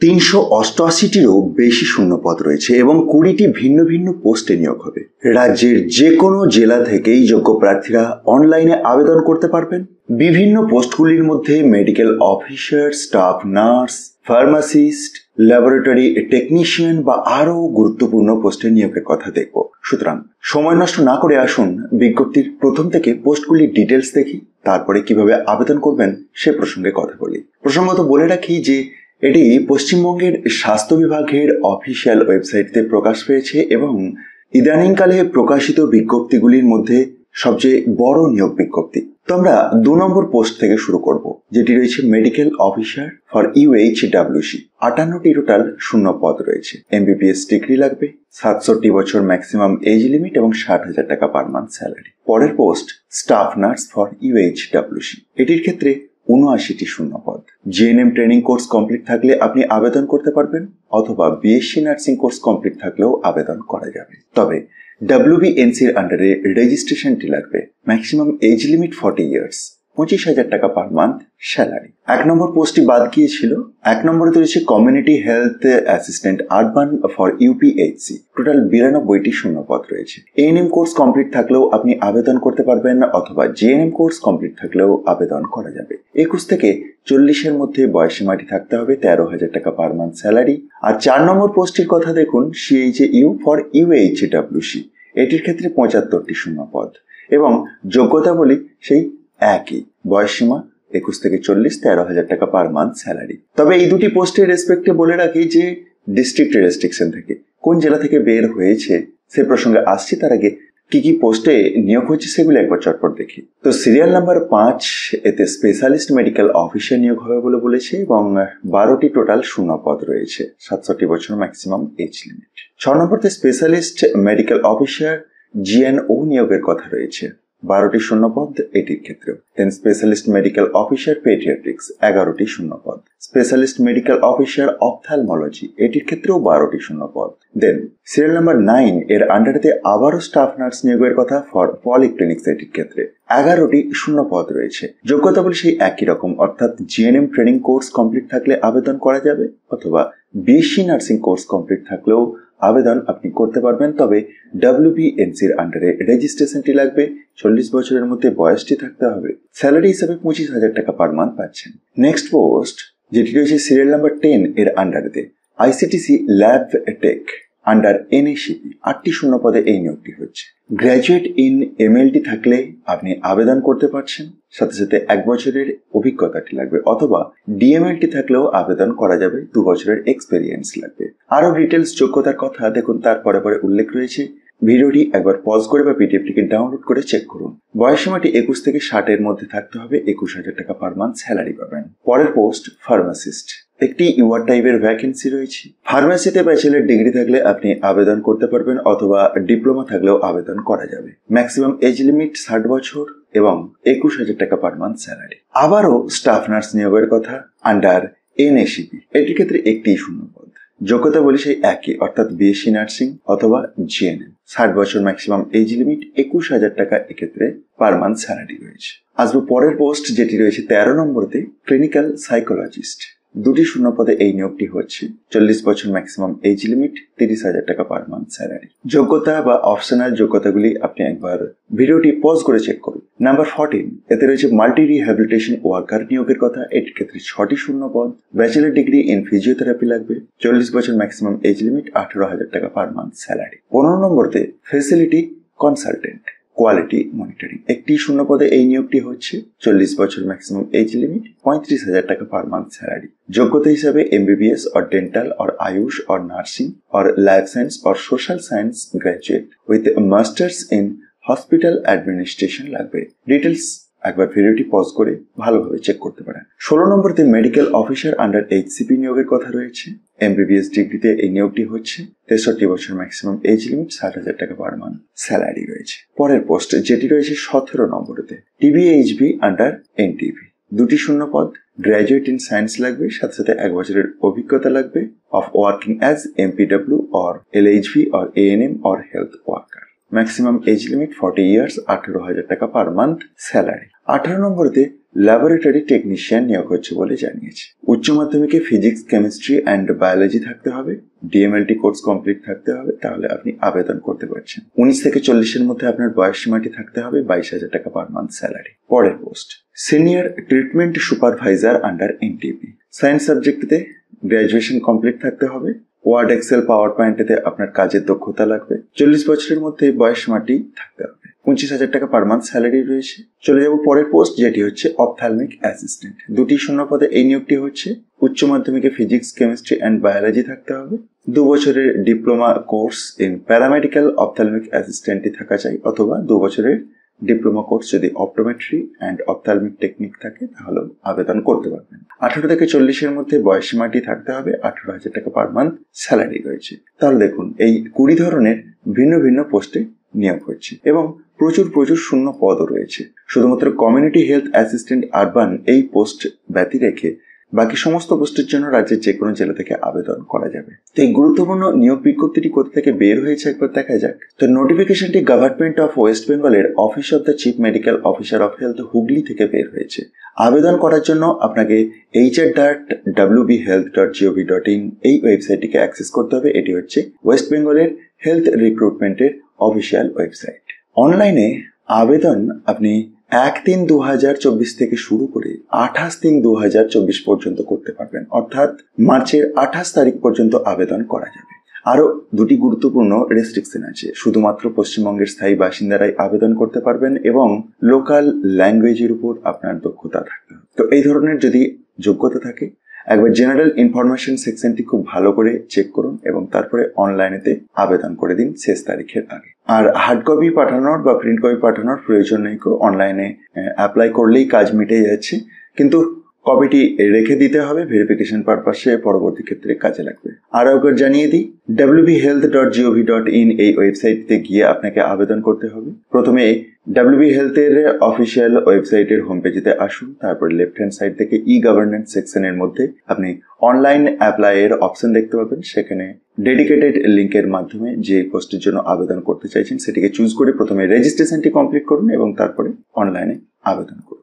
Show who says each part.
Speaker 1: 388টিরও বেশি শূন্যপদ রয়েছে এবং 20টি ভিন্ন ভিন্ন পোস্টে নিয়োগ হবে। রাজ্যের যে কোনো জেলা থেকেই যোগ্য প্রার্থীরা অনলাইনে আবেদন করতে পারবেন। বিভিন্ন পোস্টগুলির মধ্যে medical officer, staff nurse, pharmacist, laboratory technician বা আরও গুরুত্বপূর্ণ পোস্টে নিয়োগের কথা দেখব। সুতরাং সময় নষ্ট না করে আসুন বিজ্ঞপ্তির প্রথম থেকে পোস্টগুলির ডিটেলস দেখি, তারপরে কিভাবে আবেদন করবেন সে প্রসঙ্গে কথা বলি। প্রসঙ্গত বলে রাখি যে এটি পশ্চিমবঙ্গের স্বাস্থ্য বিভাগের অফিসিয়াল ওয়েবসাইটে প্রকাশ পেয়েছে এবং ইদানিংকালে প্রকাশিত বিজ্ঞপ্তিগুলির মধ্যে সবচেয়ে বড় নিয়োগ বিজ্ঞপ্তি। তো আমরা 2 নম্বর পোস্ট থেকে শুরু করব, যেটি রয়েছে মেডিকেল অফিসার ফর UHWC। 58টি টোটাল শূন্য পদ রয়েছে। MBBS ডিগ্রি লাগবে, 67 বছর ম্যাক্সিমাম এজ লিমিট এবং 60,000 টাকা পার মান্থ স্যালারি। পরের post staff nurse for UHWC। এটির ক্ষেত্রে 79টি শূন্য পদ। GNM ট্রেনিং কোর্স কমপ্লিট থাকলে আপনি আবেদন করতে পারবেন, অথবা BSc নার্সিং কোর্স কমপ্লিট থাকলেও আবেদন করা যাবে। তবে WBNCর আন্ডারে রেজিস্ট্রেশনটি লাগবে। ম্যাক্সিমাম এজ লিমিট 40 ইয়ার্স, 25,000 টাকা পার মান্থ স্যালারি। 1 নম্বর পোস্টটি বাদ গিয়েছিল। 1 নম্বরে রয়েছে community health assistant urban for UPHC। Total 92টি শূন্য পদ রয়েছে। ANM কোর্স কমপ্লিট থাকলেও আপনি আবেদন করতে পারবেন, অথবা GNM কোর্স কমপ্লিট থাকলেও আবেদন করা যাবে। 21 থেকে 40-এর মধ্যে বয়সসীমাটি থাকতে হবে, 13,000 টাকা পার মান্থ স্যালারি। আর 4 নম্বর পোস্টটির কথা দেখুন, CHU ফর UHWC। এটির ক্ষেত্রে 75টি শূন্য পদ এবং যোগ্যতা বলি সেই একই, বয়সসীমা 21 থেকে 40, 13,000 টাকা পার মান্থ স্যালারি। তবে এই দুটি পোস্টের রেসপেক্টে বলে রাখি যে ডিস্ট্রিক্ট রেস্ট্রিকশন থেকে কোন জেলা থেকে বের হয়েছে সে প্রসঙ্গে আসছি। তার আগে কি কি পোস্টে নিয়োগ হচ্ছে সেগুলো একবার চটপট দেখি। তো সিরিয়াল নাম্বার 5, এতে স্পেশালিস্ট মেডিকেল অফিসার নিয়োগ হবে বলে বলেছে এবং 12টি টোটাল শূন্য পদ রয়েছে, 67 বছর ম্যাক্সিমাম এজ লিমিট। 6 নম্বরতে স্পেশালিস্ট মেডিকেল অফিসার GNO নিয়োগের কথা রয়েছে, 12টি শূন্য পদ এটির ক্ষেত্রেও। Then specialist medical officer paediatrics, 11টি শূন্য পদ। স্পেশালিস্ট মেডিকেল অফিসার অপথ্যালমোলজি, এটির ক্ষেত্রেও 12টি শূন্য পদ। দেন সিরিয়াল নাম্বার 9 এর আন্ডারেতে আবারও স্টাফ নার্স নিয়োগের কথা ফর পলিক্লিনিক্স, এটির ক্ষেত্রে 11টি শূন্য পদ রয়েছে। যোগ্যতা বলে সেই একই রকম, অর্থাৎ GNM ট্রেনিং কোর্স কমপ্লিট থাকলে আবেদন করা যাবে, অথবা BSc নার্সিং কোর্স কমপ্লিট থাকলেও আবেদন আপনি করতে পারবেন। তবে WBNCর আন্ডারে রেজিস্ট্রেশনটি লাগবে, 40 বছরের মধ্যে বয়সটি থাকতে হবে। স্যালারি হিসাবে 25,000 টাকা পার মান্থ পাচ্ছেন। নেক্সট পোস্ট যেটি রয়েছে সিরিয়াল নাম্বার 10 এর আন্ডারেতে ICTC lab tech under NACP, 8টি শূন্য পদে এই নিয়োগটি হচ্ছে। গ্র্যাজুয়েট ইন MLT থাকলে আপনি আবেদন করতে পারছেন, সাথে সাথে 1 বছরের অভিজ্ঞতাটি লাগবে, অথবা DMLT থাকলেও আবেদন করা যাবে, 2 বছরের এক্সপেরিয়েন্স লাগবে। আরো ডিটেলস যোগ্যতার কথা দেখুন, তারপরে পরে উল্লেখ রয়েছে। ভিডিওটি একবার পজ করে বা PDFটিকে ডাউনলোড করে চেক করুন। বয়সসীমাটি 21 থেকে 60-এর মধ্যে থাকতে হবে, 21,000 টাকা পার মান্থ স্যালারি পাবেন। পরের পোস্ট ফার্মাসিস্ট, একটি UR টাইপের ভ্যাকেন্সি রয়েছে। ফার্মেসিতে ব্যাচেলর ডিগ্রি থাকলে আপনি আবেদন করতে পারবেন, অথবা ডিপ্লোমা থাকলেও আবেদন করা যাবে। ম্যাক্সিমাম এজ লিমিট 60 বছর এবং 21,000 টাকা পার মান্থ স্যালারি। আবারও স্টাফ নার্স নিয়োগের কথা আন্ডার NACP, এটির ক্ষেত্রে একটি শূন্য পদ। যোগ্যতা বলি সেই একই, অর্থাৎ BSc নার্সিং অথবা GNM। 60 বছর ম্যাক্সিমাম এজ লিমিট, 21,000 টাকা এক্ষেত্রে পার মান্থ স্যালারি রয়েছে। আসবো পরের পোস্ট যেটি রয়েছে 13 নম্বরতে ক্লিনিক্যাল সাইকোলজিস্ট। 2টি শূন্য পদে এই নিয়োগটি হচ্ছে, 40 বছর ম্যাক্সিমাম এজ লিমিট, 30,000 টাকা পার মান্থ স্যালারি। যোগ্যতা বা অপশনাল যোগ্যতাগুলি আপনি একবার ভিডিওটি পজ করে চেক করুন। নাম্বার 14 এতে রয়েছে মাল্টি রিহ্যাবিলিটেশন ওয়ার্কার নিয়োগের কথা, এটির ক্ষেত্রে 6টি শূন্য পদ। ব্যাচেলর ডিগ্রি ইন ফিজিওথেরাপি লাগবে, 40 বছর ম্যাক্সিমাম এজ লিমিট, 18,000 টাকা পার মান্থ স্যালারি। 15 নম্বরতে ফেসিলিটি কনসালটেন্ট কোয়ালিটি মনিটরিং, একটি শূন্য পদে এই নিয়োগটি হচ্ছে, 40 বছর ম্যাক্সিমাম এজ লিমিট, 35,000 টাকা পার মান্থ স্যালারি। যোগ্যতা হিসাবে MBBS or dental or Ayush or nursing or life science or social science graduate with a masters in hospital administration লাগবে। ডিটেলস একবার ভিডিওটি পজ করে ভালোভাবে চেক করতে পারেন। 16 নম্বরতে মেডিকেল অফিসার আন্ডার HCP নিয়োগের কথা রয়েছে। MBBS ডিগ্রিতে এই নিয়োগটি হচ্ছে, 63 বছর ম্যাক্সিমাম এজ লিমিট, 60,000 টাকা পার মান্থ স্যালারি রয়েছে। পরের পোস্ট যেটি রয়েছে 17 নম্বরেতে TBHB আন্ডার NTB, 2টি শূন্য পদ। গ্র্যাজুয়েট ইন সায়েন্স লাগবে, সাথে সাথে 1 বছরের অভিজ্ঞতা লাগবে of working as MPW or LHV or ANM or health worker. Maximum age limit 40 years, 18,000 টাকা পার মান্থ স্যালারি। 18 নম্বরেতে ল্যাবরেটরি টেকনিশিয়ান নিয়োগ হচ্ছে বলে জানিয়েছে। উচ্চ মাধ্যমিকে ফিজিক্স, কেমিস্ট্রি অ্যান্ড বায়োলজি থাকতে হবে, ডিএমএলটি কোর্স কমপ্লিট থাকতে হবে, তাহলে আপনি আবেদন করতে পারছেন। 19 থেকে 40-এর মধ্যে আপনার বয়স সীমাটি থাকতে হবে, 22,000 টাকা পার মান্থ স্যালারি। পরের post senior treatment supervisor under NTP. Science সাবজেক্টে গ্র্যাজুয়েশন কমপ্লিট থাকতে হবে। ওয়ার্ড, এক্সেল, পাওয়ার পয়েন্টেতে আপনার কাজের দক্ষতা লাগবে। 40 বছরের মধ্যে বয়স সীমাটি থাকতে হবে। 25,000 টাকা পার মান্থ স্যালারি রয়েছে। চলে যাব পরের পোস্ট, যেটি হচ্ছে অপথ্যালমিক অ্যাসিস্ট্যান্ট। 2টি শূন্য পদে এই নিয়োগটি হচ্ছে। উচ্চ মাধ্যমিকে ফিজিক্স, কেমিস্ট্রি অ্যান্ড বায়োলজি থাকতে হবে। 2 বছরের diploma course in paramedical ophthalmic অ্যাসিস্ট্যান্টই থাকা চাই, অথবা 2 বছরের ডিপ্লোমা কোর্স যদি অপটোমেট্রি অ্যান্ড অপথ্যালমিক টেকনিক থাকে তাহলেও আবেদন করতে পারবেন। 18 থেকে 40-এর মধ্যে বয়স সীমাটি থাকতে হবে। 18,000 টাকা পার মান্থ স্যালারি রয়েছে। তাহলে দেখুন, এই 20 ধরনের ভিন্ন ভিন্ন পোস্টে নিয়োগ হচ্ছে এবং প্রচুর শূন্য পদও রয়েছে। শুধুমাত্র কমিউনিটি হেলথ অ্যাসিস্ট্যান্ট আরবান এই পোস্ট ব্যতি রেখে বাকি সমস্ত পোস্টের জন্য রাজ্যের যে কোনো জেলা থেকে আবেদন করা যাবে। তো এই গুরুত্বপূর্ণ নিয়োগ বিজ্ঞপ্তিটি কোথা থেকে বের হয়েছে একবার দেখা যাক। তো নোটিফিকেশনটি গভর্নমেন্ট অফ ওয়েস্ট বেঙ্গলের office of the chief medical officer of health Hooghly থেকে বের হয়েছে। আবেদন করার জন্য আপনাকে hr.wbhealth.gov.in এই ওয়েবসাইটটিকে অ্যাক্সেস করতে হবে। এটি হচ্ছে ওয়েস্ট বেঙ্গলের হেলথ রিক্রুটমেন্টের অফিসিয়াল ওয়েবসাইট। অনলাইনে আবেদন আপনি 1/3/2024 থেকে শুরু করে 28/3/2024 পর্যন্ত করতে পারবেন, অর্থাৎ মার্চের 28 তারিখ পর্যন্ত আবেদন করা যাবে। আরও 2টি গুরুত্বপূর্ণ রেস্ট্রিকশন আছে। শুধুমাত্র পশ্চিমবঙ্গের স্থায়ী বাসিন্দারাই আবেদন করতে পারবেন এবং লোকাল ল্যাঙ্গুয়েজের উপর আপনার দক্ষতা থাকতে হবে। তো এই ধরনের যদি যোগ্যতা থাকে, একবার জেনারেল ইনফরমেশন সেকশনটি খুব ভালো করে চেক করুন এবং তারপরে অনলাইনেতে আবেদন করে দিন শেষ তারিখের আগে। আর হার্ড কপি পাঠানোর বা প্রিন্ট কপি পাঠানোর প্রয়োজন নেই। অনলাইনে অ্যাপ্লাই করলেই কাজ মিটে যাচ্ছে, কিন্তু কপিটি রেখে দিতে হবে ভেরিফিকেশন পারপাসে, পরবর্তী ক্ষেত্রে কাজে লাগবে। আর একবার জানিয়ে দিই, wbhealth.gov.in এই ওয়েবসাইটে গিয়ে আপনাকে আবেদন করতে হবে। প্রথমে WB হেলথের অফিসিয়াল ওয়েবসাইটের হোম পেজেতে আসুন, তারপর লেফট হ্যান্ড সাইড থেকে ই গভর্নেন্স সেকশনের মধ্যে আপনি অনলাইন অ্যাপ্লাই এর অপশন দেখতে পাবেন। সেখানে ডেডিকেটেড লিঙ্কের মাধ্যমে যে পোস্টের জন্য আবেদন করতে চাইছেন সেটিকে চুজ করে প্রথমে রেজিস্ট্রেশনটি কমপ্লিট করুন এবং তারপরে অনলাইনে আবেদন করুন।